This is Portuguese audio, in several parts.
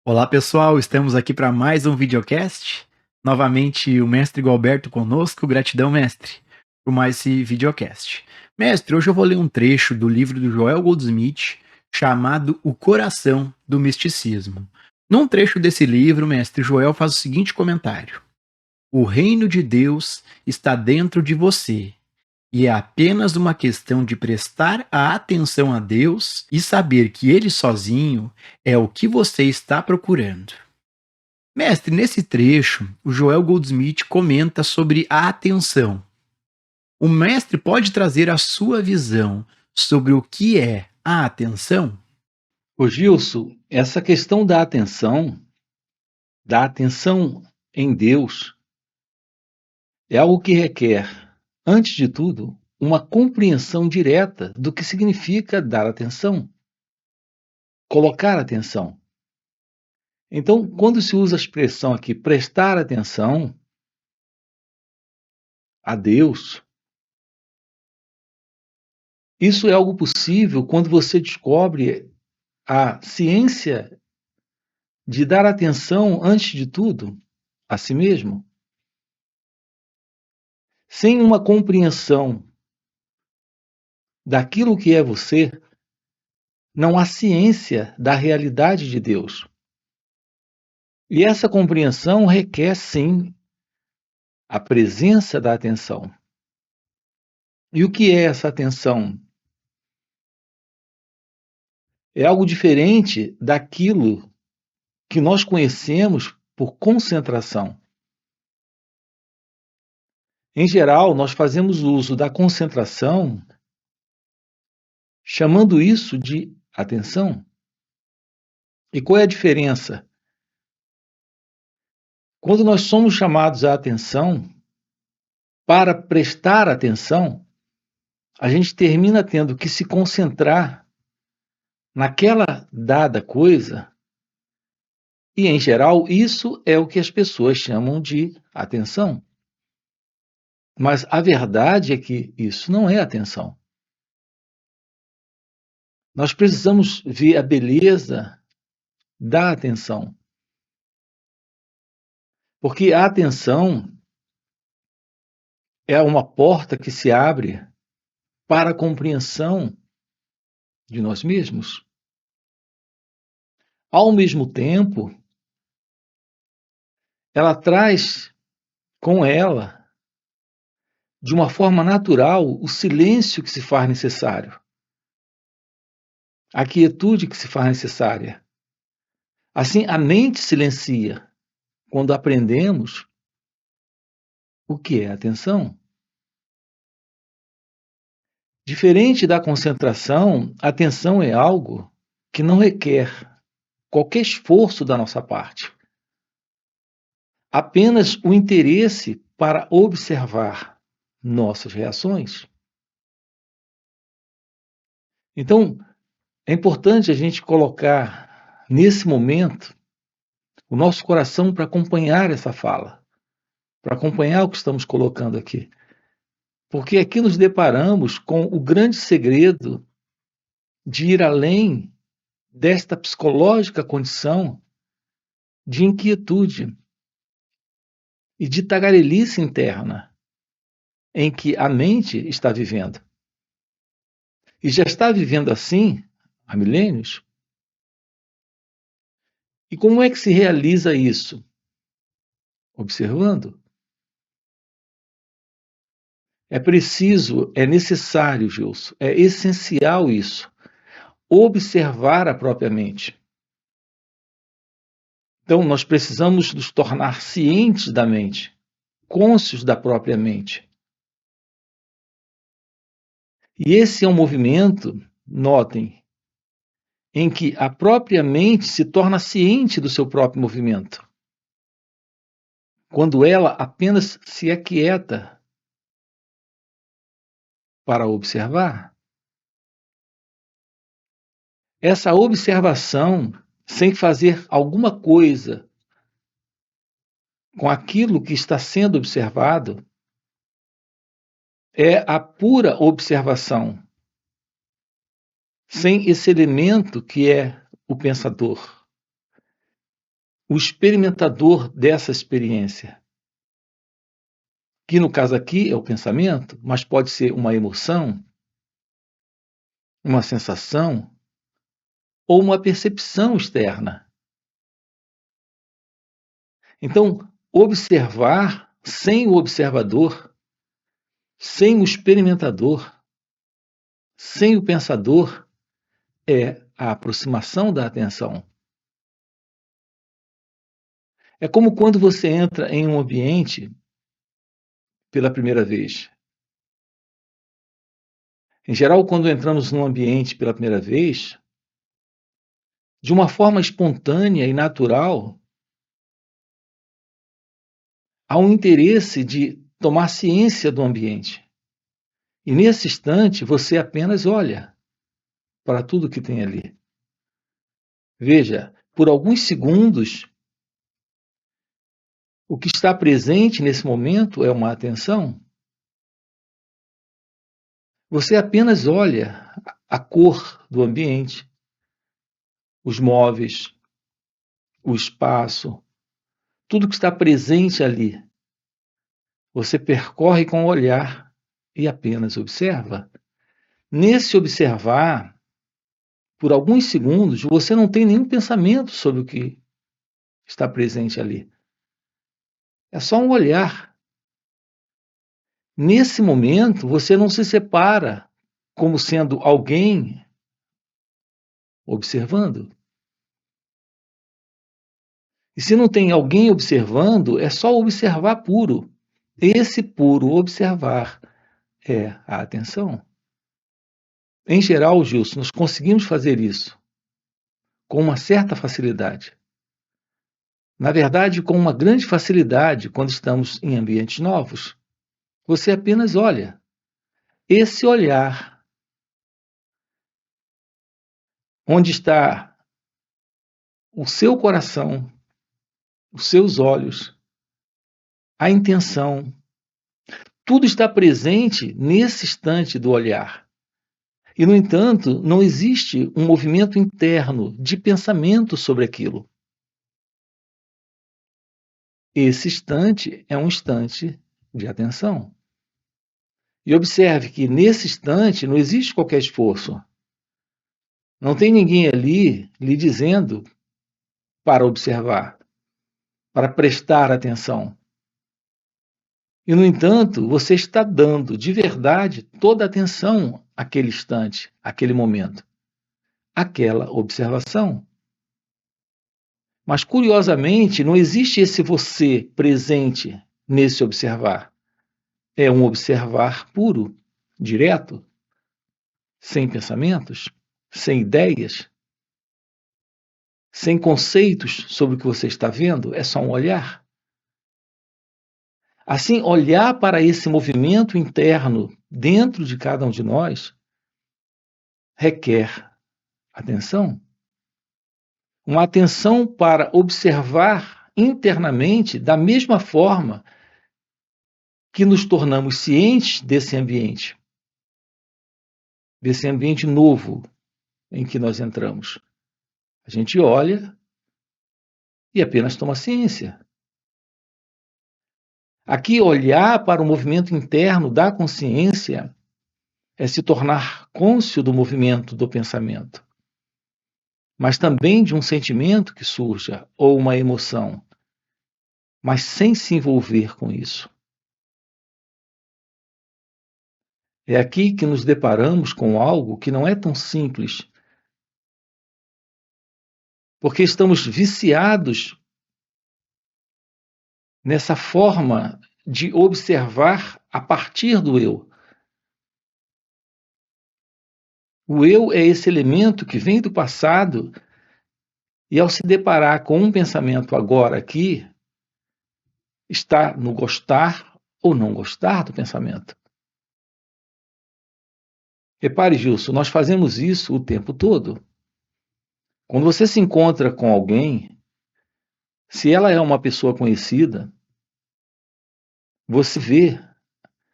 Olá pessoal, estamos aqui para mais um videocast. Novamente o mestre Gualberto conosco, gratidão mestre, por mais esse videocast. Mestre, hoje eu vou ler um trecho do livro do Joel Goldsmith chamado O Coração do Misticismo. Num trecho desse livro, mestre Joel faz o seguinte comentário: o reino de Deus está dentro de você e é apenas uma questão de prestar a atenção a Deus e saber que Ele sozinho é o que você está procurando. Mestre, nesse trecho, o Joel Goldsmith comenta sobre a atenção. O mestre pode trazer a sua visão sobre o que é a atenção? Ô Gilson, essa questão da atenção em Deus, é algo que requer, antes de tudo, uma compreensão direta do que significa dar atenção, colocar atenção. Então, quando se usa a expressão aqui, prestar atenção a Deus, isso é algo possível quando você descobre a ciência de dar atenção, antes de tudo, a si mesmo. Sem uma compreensão daquilo que é você, não há ciência da realidade de Deus. E essa compreensão requer, sim, a presença da atenção. E o que é essa atenção? É algo diferente daquilo que nós conhecemos por concentração. Em geral, nós fazemos uso da concentração chamando isso de atenção. E qual é a diferença? Quando nós somos chamados à atenção, para prestar atenção, a gente termina tendo que se concentrar naquela dada coisa, e em geral isso é o que as pessoas chamam de atenção. Mas a verdade é que isso não é atenção. Nós precisamos ver a beleza da atenção. Porque a atenção é uma porta que se abre para a compreensão de nós mesmos. Ao mesmo tempo, ela traz com ela, de uma forma natural, o silêncio que se faz necessário, a quietude que se faz necessária. Assim, a mente silencia quando aprendemos o que é atenção. Diferente da concentração, a atenção é algo que não requer qualquer esforço da nossa parte. Apenas o interesse para observar nossas reações. Então, é importante a gente colocar nesse momento o nosso coração para acompanhar essa fala, para acompanhar o que estamos colocando aqui. Porque aqui nos deparamos com o grande segredo de ir além desta psicológica condição de inquietude e de tagarelice interna em que a mente está vivendo. E já está vivendo assim há milênios. E como é que se realiza isso? Observando. É preciso, é necessário, Gilson, é essencial isso. Observar a própria mente. Então, nós precisamos nos tornar cientes da mente, cônscios da própria mente. E esse é um movimento, notem, em que a própria mente se torna ciente do seu próprio movimento. Quando ela apenas se aquieta para observar. Essa observação, sem fazer alguma coisa com aquilo que está sendo observado, é a pura observação, sem esse elemento que é o pensador. o experimentador dessa experiência, que no caso aqui é o pensamento, mas pode ser uma emoção, uma sensação ou uma percepção externa. Então, observar sem o observador, sem o experimentador, sem o pensador, é a aproximação da atenção. É como quando você entra em um ambiente pela primeira vez. Em geral, quando entramos num ambiente pela primeira vez, de uma forma espontânea e natural, há um interesse de tomar ciência do ambiente. E nesse instante, você apenas olha para tudo que tem ali. Veja, por alguns segundos, o que está presente nesse momento é uma atenção. Você apenas olha a cor do ambiente, os móveis, o espaço, tudo que está presente ali. Você percorre com o olhar e apenas observa. Nesse observar, por alguns segundos, você não tem nenhum pensamento sobre o que está presente ali. É só um olhar. Nesse momento, você não se separa como sendo alguém observando. E se não tem alguém observando, é só observar puro. Esse puro observar é a atenção. Em geral, Gilson, nós conseguimos fazer isso com uma certa facilidade. Na verdade, com uma grande facilidade quando estamos em ambientes novos. Você apenas olha. Esse olhar, onde está o seu coração, os seus olhos, a intenção, tudo está presente nesse instante do olhar. E, no entanto, não existe um movimento interno de pensamento sobre aquilo. Esse instante é um instante de atenção. E observe que nesse instante não existe qualquer esforço. Não tem ninguém ali lhe dizendo para observar, para prestar atenção. E, no entanto, você está dando de verdade toda a atenção àquele instante, àquele momento, àquela observação. Mas, curiosamente, não existe esse você presente nesse observar. É um observar puro, direto, sem pensamentos, sem ideias, sem conceitos sobre o que você está vendo, é só um olhar. Assim, olhar para esse movimento interno dentro de cada um de nós requer atenção. Uma atenção para observar internamente da mesma forma que nos tornamos cientes desse ambiente novo em que nós entramos. A gente olha e apenas toma ciência. Aqui, olhar para o movimento interno da consciência é se tornar cônscio do movimento do pensamento, mas também de um sentimento que surja ou uma emoção, mas sem se envolver com isso. É aqui que nos deparamos com algo que não é tão simples, porque estamos viciados nessa forma de observar a partir do eu. O eu é esse elemento que vem do passado e, ao se deparar com um pensamento agora aqui, está no gostar ou não gostar do pensamento. Repare, Gilson, nós fazemos isso o tempo todo. Quando você se encontra com alguém, se ela é uma pessoa conhecida, você vê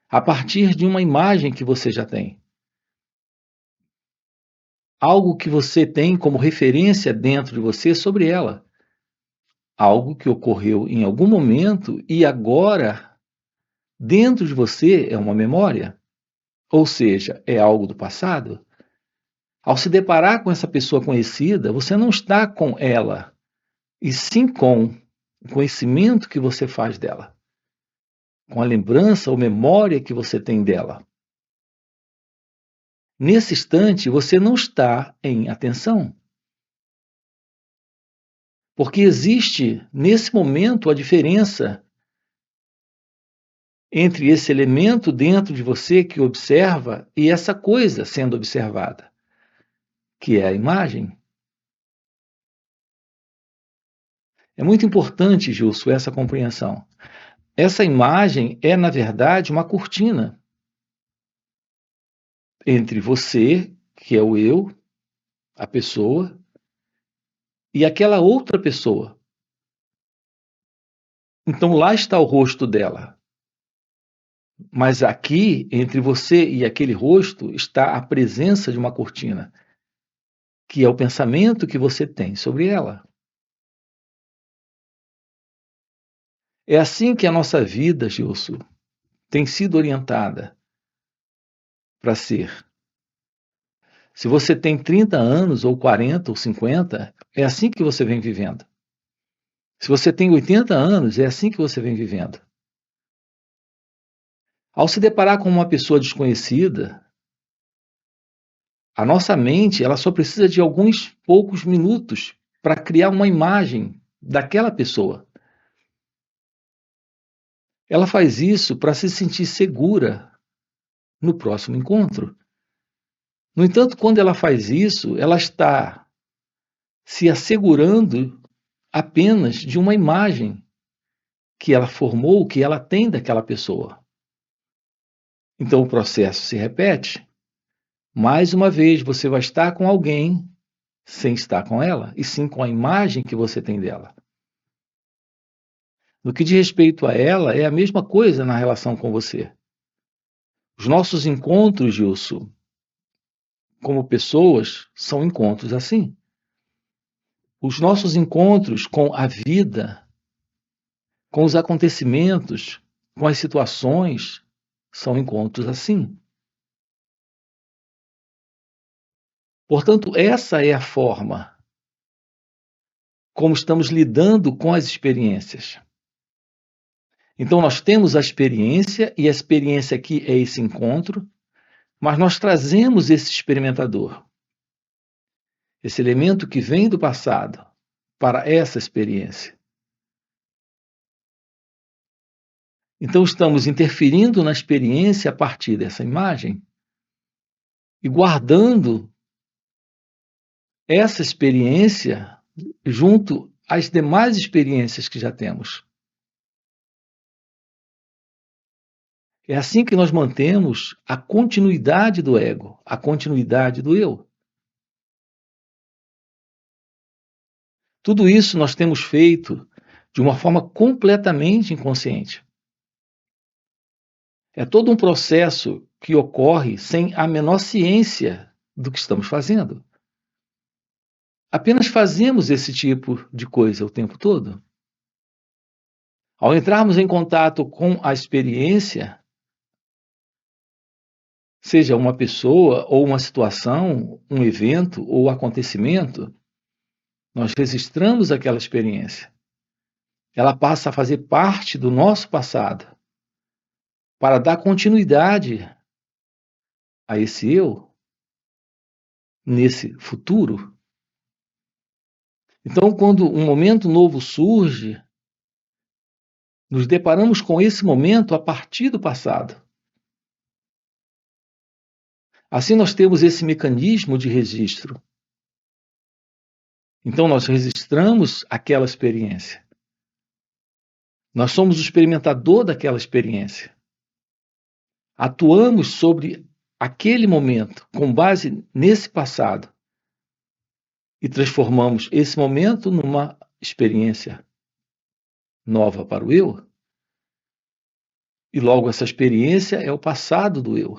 a partir de uma imagem que você já tem. Algo que você tem como referência dentro de você sobre ela. algo que ocorreu em algum momento e agora, dentro de você, é uma memória, ou seja, é algo do passado. Ao se deparar com essa pessoa conhecida, você não está com ela, e sim com o conhecimento que você faz dela, com a lembrança ou memória que você tem dela. Nesse instante, você não está em atenção. Porque existe, nesse momento, a diferença entre esse elemento dentro de você que observa e essa coisa sendo observada, que é a imagem. É muito importante, Gilson, essa compreensão. Essa imagem é, na verdade, uma cortina entre você, que é o eu, a pessoa, e aquela outra pessoa. Então lá está o rosto dela. Mas aqui, entre você e aquele rosto, está a presença de uma cortina, que é o pensamento que você tem sobre ela. É assim que a nossa vida, Gilson, tem sido orientada para ser. Se você tem 30 anos, ou 40, ou 50, é assim que você vem vivendo. Se você tem 80 anos, é assim que você vem vivendo. Ao se deparar com uma pessoa desconhecida, a nossa mente ela só precisa de alguns poucos minutos para criar uma imagem daquela pessoa. Ela faz isso para se sentir segura no próximo encontro. No entanto, quando ela faz isso, ela está se assegurando apenas de uma imagem que ela formou, que ela tem daquela pessoa. Então o processo se repete. Mais uma vez, você vai estar com alguém sem estar com ela, e sim com a imagem que você tem dela. No que diz respeito a ela, é a mesma coisa na relação com você. Os nossos encontros, Gilson, como pessoas, são encontros assim. Os nossos encontros com a vida, com os acontecimentos, com as situações, são encontros assim. Portanto, essa é a forma como estamos lidando com as experiências. Então, nós temos a experiência, e a experiência aqui é esse encontro, mas nós trazemos esse experimentador, esse elemento que vem do passado, para essa experiência. Então, estamos interferindo na experiência a partir dessa imagem e guardando essa experiência junto às demais experiências que já temos. É assim que nós mantemos a continuidade do ego, a continuidade do eu. Tudo isso nós temos feito de uma forma completamente inconsciente. É todo um processo que ocorre sem a menor ciência do que estamos fazendo. Apenas fazemos esse tipo de coisa o tempo todo. Ao entrarmos em contato com a experiência, seja uma pessoa ou uma situação, um evento ou acontecimento, nós registramos aquela experiência. Ela passa a fazer parte do nosso passado, para dar continuidade a esse eu, nesse futuro. Então, quando um momento novo surge, nos deparamos com esse momento a partir do passado. Assim, nós temos esse mecanismo de registro. Então, nós registramos aquela experiência. Nós somos o experimentador daquela experiência. Atuamos sobre aquele momento, com base nesse passado, e transformamos esse momento numa experiência nova para o eu. E logo essa experiência é o passado do eu.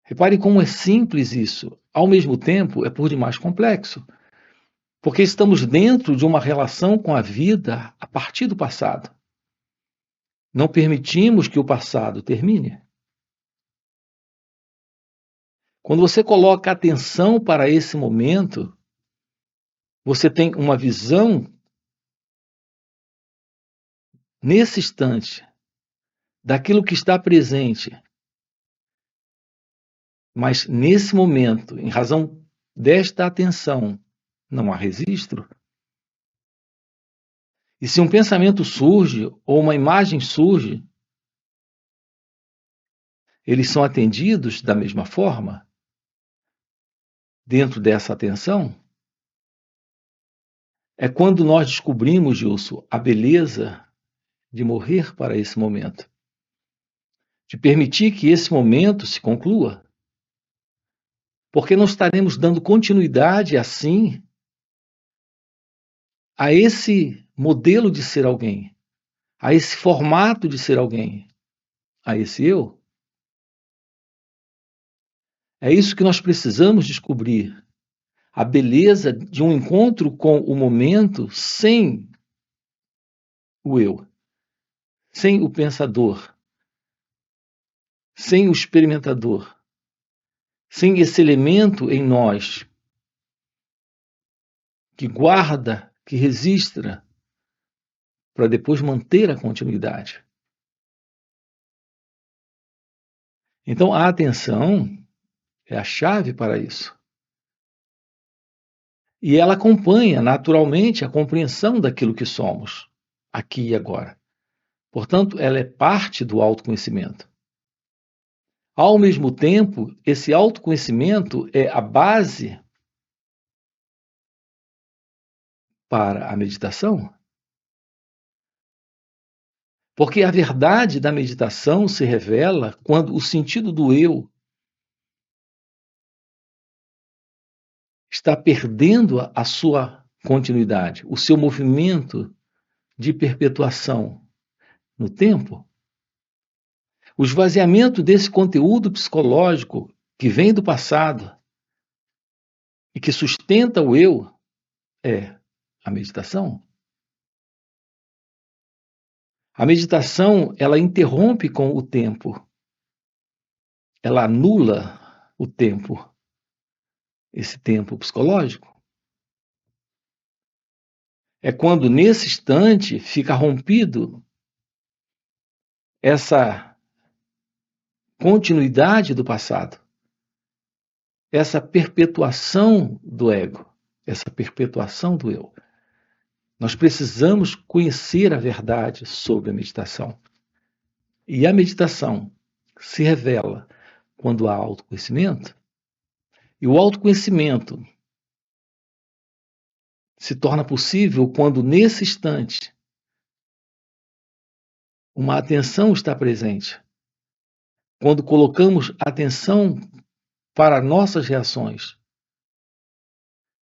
Repare como é simples isso. Ao mesmo tempo, é por demais complexo. Porque estamos dentro de uma relação com a vida a partir do passado. Não permitimos que o passado termine. Quando você coloca atenção para esse momento, você tem uma visão nesse instante daquilo que está presente. Mas nesse momento, em razão desta atenção, não há registro. E se um pensamento surge ou uma imagem surge, eles são atendidos da mesma forma, dentro dessa atenção? É quando nós descobrimos, Gilson, a beleza de morrer para esse momento, de permitir que esse momento se conclua, porque não estaremos dando continuidade assim a esse modelo de ser alguém, a esse formato de ser alguém, a esse eu. É isso que nós precisamos descobrir. A beleza de um encontro com o momento sem o eu, sem o pensador, sem o experimentador, sem esse elemento em nós que guarda, que registra, para depois manter a continuidade. Então, a atenção é a chave para isso. E ela acompanha naturalmente a compreensão daquilo que somos, aqui e agora. Portanto, ela é parte do autoconhecimento. Ao mesmo tempo, esse autoconhecimento é a base para a meditação. Porque a verdade da meditação se revela quando o sentido do eu está perdendo a sua continuidade, o seu movimento de perpetuação no tempo. O esvaziamento desse conteúdo psicológico que vem do passado e que sustenta o eu é a meditação. A meditação, ela interrompe com o tempo. Ela anula o tempo, esse tempo psicológico. É quando, nesse instante, fica rompido essa continuidade do passado, essa perpetuação do ego, essa perpetuação do eu. Nós precisamos conhecer a verdade sobre a meditação. E a meditação se revela quando há autoconhecimento, e o autoconhecimento se torna possível quando, nesse instante, uma atenção está presente. Quando colocamos atenção para nossas reações.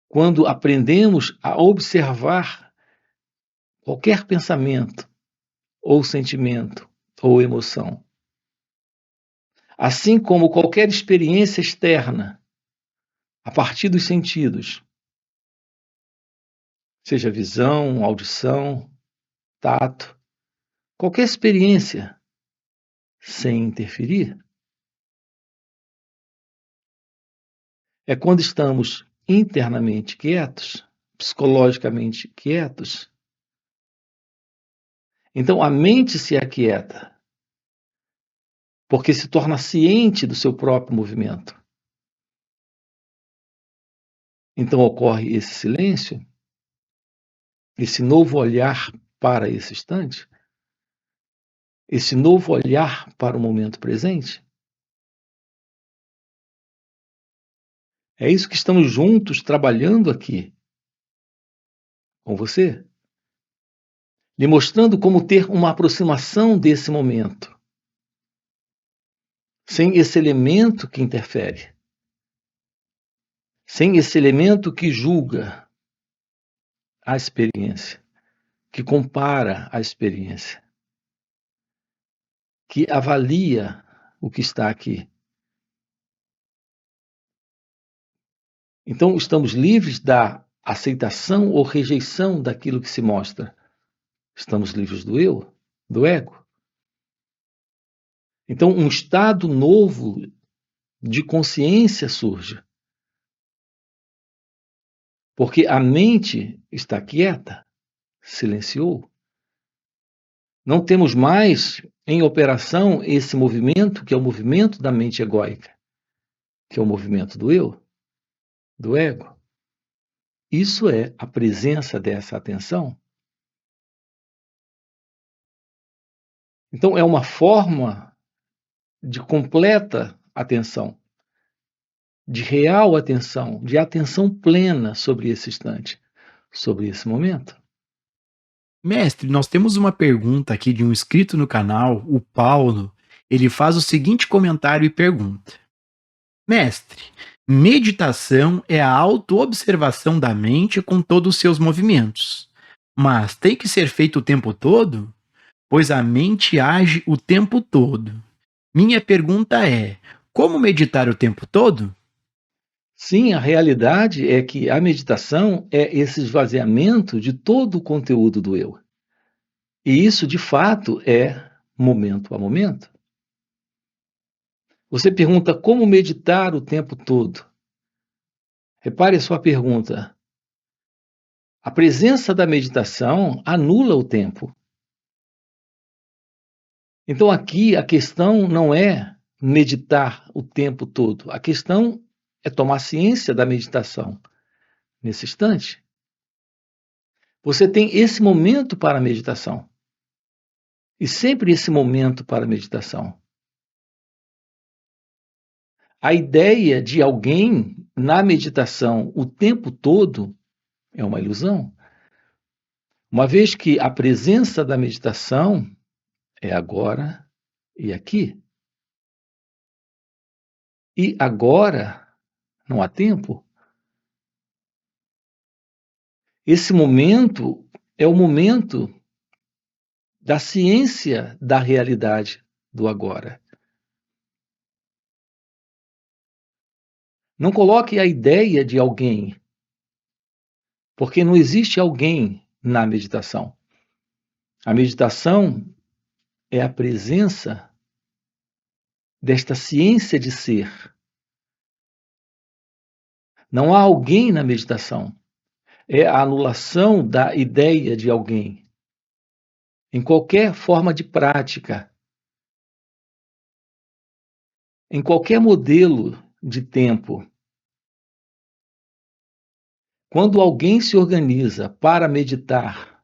Quando aprendemos a observar qualquer pensamento, ou sentimento, ou emoção. Assim como qualquer experiência externa, a partir dos sentidos, seja visão, audição, tato, qualquer experiência, sem interferir, é quando estamos internamente quietos, psicologicamente quietos. Então a mente se aquieta, porque se torna ciente do seu próprio movimento. Então ocorre esse silêncio, esse novo olhar para esse instante, esse novo olhar para o momento presente. É isso que estamos juntos trabalhando aqui com você, lhe mostrando como ter uma aproximação desse momento, sem esse elemento que interfere, sem esse elemento que julga a experiência, que compara a experiência, que avalia o que está aqui. Então, estamos livres da aceitação ou rejeição daquilo que se mostra. Estamos livres do eu, do ego. Então, um estado novo de consciência surge. Porque a mente está quieta, silenciou. Não temos mais em operação esse movimento, que é o movimento da mente egóica, que é o movimento do eu, do ego. Isso é a presença dessa atenção. Então, é uma forma de completa atenção, de real atenção, de atenção plena sobre esse instante, sobre esse momento. Mestre, nós temos uma pergunta aqui de um inscrito no canal, o Paulo. Ele faz o seguinte comentário e pergunta: Mestre, meditação é a autoobservação da mente com todos os seus movimentos, mas tem que ser feito o tempo todo? Pois a mente age o tempo todo. Minha pergunta é: como meditar o tempo todo? Sim, a realidade é que a meditação é esse esvaziamento de todo o conteúdo do eu. E isso, de fato, é momento a momento. Você pergunta como meditar o tempo todo. Repare a sua pergunta. A presença da meditação anula o tempo. Então, aqui a questão não é meditar o tempo todo. A questão é tomar ciência da meditação nesse instante. Você tem esse momento para a meditação. E sempre esse momento para a meditação. A ideia de alguém na meditação o tempo todo é uma ilusão. Uma vez que a presença da meditação é agora e aqui. E agora não há tempo. Esse momento é o momento da ciência da realidade do agora. Não coloque a ideia de alguém, porque não existe alguém na meditação. A meditação é a presença desta ciência de ser. Não há alguém na meditação. É a anulação da ideia de alguém. Em qualquer forma de prática, em qualquer modelo de tempo, quando alguém se organiza para meditar,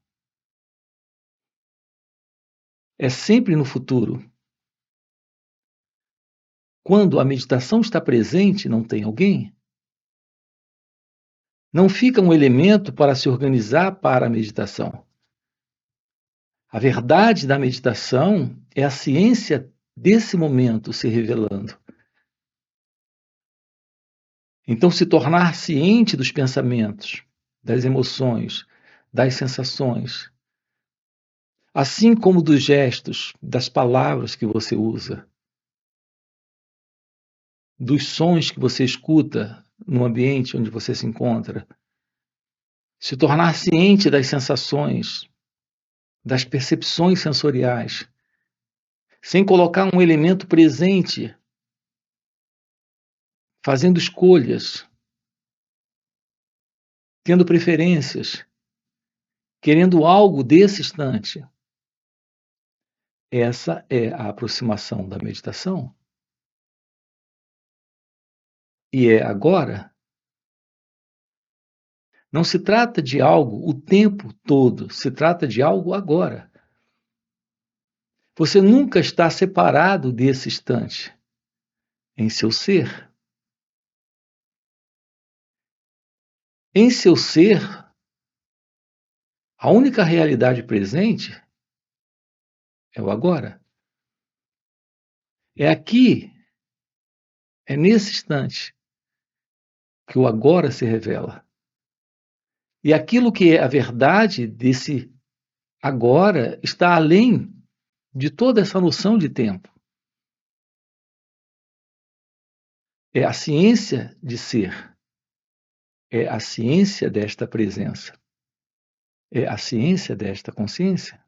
é sempre no futuro. Quando a meditação está presente, não tem alguém. Não fica um elemento para se organizar para a meditação. A verdade da meditação é a ciência desse momento se revelando. Então, se tornar ciente dos pensamentos, das emoções, das sensações, assim como dos gestos, das palavras que você usa, dos sons que você escuta no ambiente onde você se encontra, se tornar ciente das sensações, das percepções sensoriais, sem colocar um elemento presente, fazendo escolhas, tendo preferências, querendo algo desse instante. Essa é a aproximação da meditação. E é agora. Não se trata de algo o tempo todo, se trata de algo agora. Você nunca está separado desse instante em seu ser. Em seu ser, a única realidade presente é o agora. É aqui, é nesse instante, que o agora se revela. E aquilo que é a verdade desse agora está além de toda essa noção de tempo. É a ciência de ser. é a ciência desta presença, é a ciência desta consciência.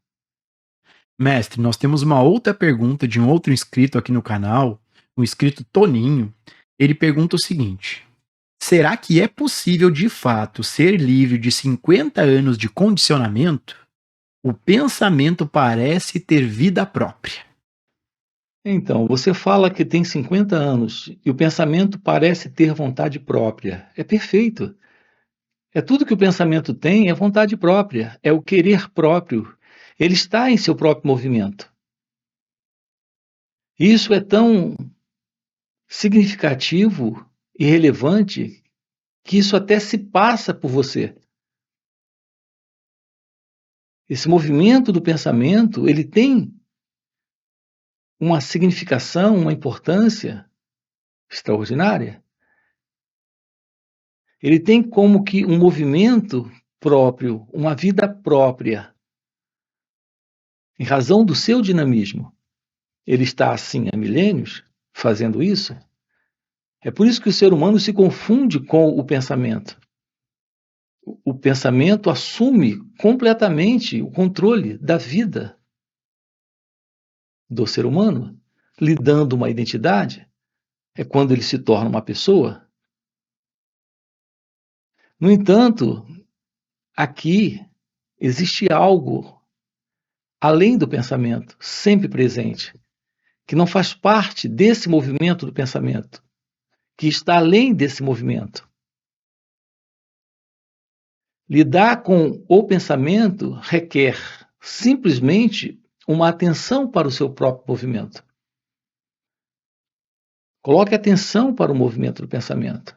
Mestre, nós temos uma outra pergunta de um outro inscrito aqui no canal, o inscrito Toninho. Ele pergunta o seguinte: será que é possível de fato ser livre de 50 anos de condicionamento? O pensamento parece ter vida própria. Então, você fala que tem 50 anos e o pensamento parece ter vontade própria. É perfeito. É tudo que o pensamento tem, é vontade própria, é o querer próprio. Ele está em seu próprio movimento. Isso é tão significativo e relevante que isso até se passa por você. Esse movimento do pensamento, ele tem uma significação, uma importância extraordinária. Ele tem como que um movimento próprio, uma vida própria, em razão do seu dinamismo. Ele está assim há milênios, fazendo isso. É por isso que o ser humano se confunde com o pensamento. O pensamento assume completamente o controle da vida do ser humano, lhe dando uma identidade. É quando ele se torna uma pessoa. No entanto, aqui existe algo além do pensamento, sempre presente, que não faz parte desse movimento do pensamento, que está além desse movimento. Lidar com o pensamento requer simplesmente uma atenção para o seu próprio movimento. Coloque atenção para o movimento do pensamento.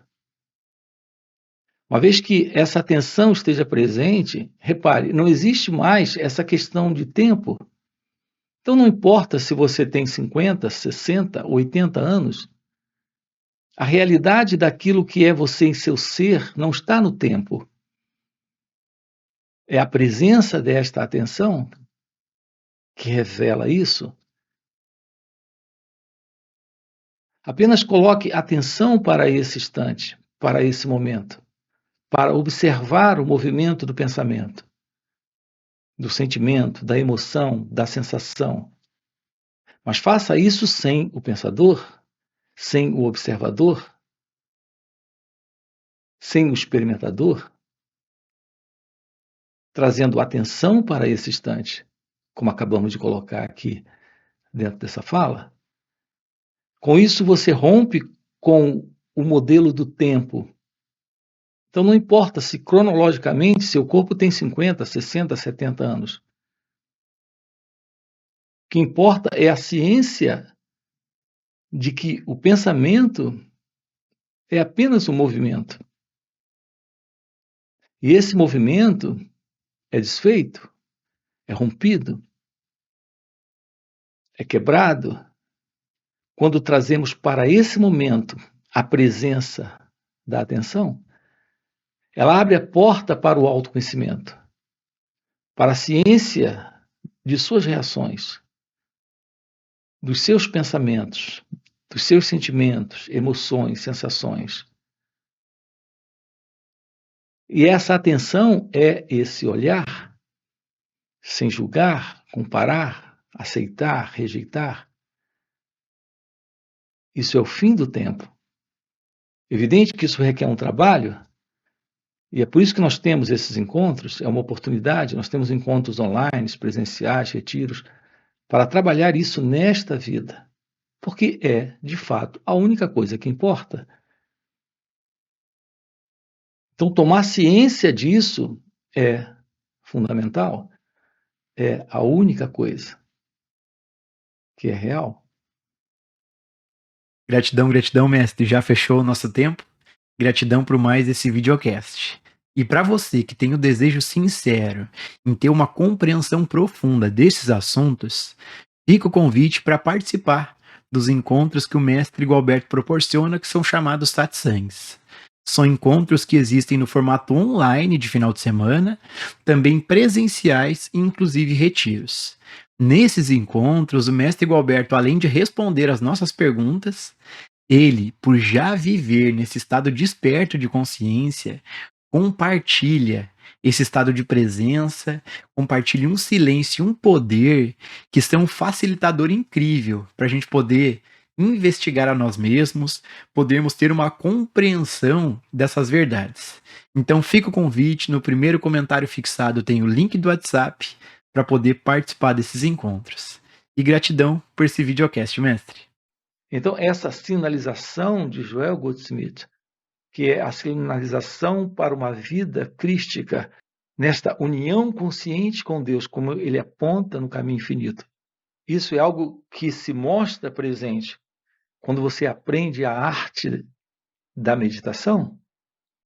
Uma vez que essa atenção esteja presente, repare, não existe mais essa questão de tempo. Então não importa se você tem 50, 60, 80 anos, a realidade daquilo que é você em seu ser não está no tempo. É a presença desta atenção que revela isso. Apenas coloque atenção para esse instante, para esse momento, para observar o movimento do pensamento, do sentimento, da emoção, da sensação. Mas faça isso sem o pensador, sem o observador, sem o experimentador, trazendo atenção para esse instante, como acabamos de colocar aqui dentro dessa fala. Com isso, você rompe com o modelo do tempo. Então, não importa se cronologicamente seu corpo tem 50, 60, 70 anos. O que importa é a ciência de que o pensamento é apenas um movimento. E esse movimento é desfeito, é rompido, é quebrado quando trazemos para esse momento a presença da atenção. Ela abre a porta para o autoconhecimento, para a ciência de suas reações, dos seus pensamentos, dos seus sentimentos, emoções, sensações. E essa atenção é esse olhar, sem julgar, comparar, aceitar, rejeitar. Isso é o fim do tempo. Evidente que isso requer um trabalho, e é por isso que nós temos esses encontros, é uma oportunidade, nós temos encontros online, presenciais, retiros, para trabalhar isso nesta vida, porque é, de fato, a única coisa que importa. Então, tomar ciência disso é fundamental, é a única coisa que é real. Gratidão, gratidão, mestre. Já fechou o nosso tempo? Gratidão por mais esse videocast. E para você que tem o desejo sincero em ter uma compreensão profunda desses assuntos, fica o convite para participar dos encontros que o mestre Gualberto proporciona, que são chamados satsangs. São encontros que existem no formato online de final de semana, também presenciais e inclusive retiros. Nesses encontros, o mestre Gualberto, além de responder as nossas perguntas, Ele, por já viver nesse estado desperto de consciência, compartilha esse estado de presença, compartilha um silêncio e um poder que são um facilitador incrível para a gente poder investigar a nós mesmos, podermos ter uma compreensão dessas verdades. Então fica o convite, no primeiro comentário fixado tem o link do WhatsApp para poder participar desses encontros. E gratidão por esse videocast, mestre. Então, essa sinalização de Joel Goldsmith, que é a sinalização para uma vida crística, nesta união consciente com Deus, como ele aponta no caminho infinito. Isso é algo que se mostra presente quando você aprende a arte da meditação,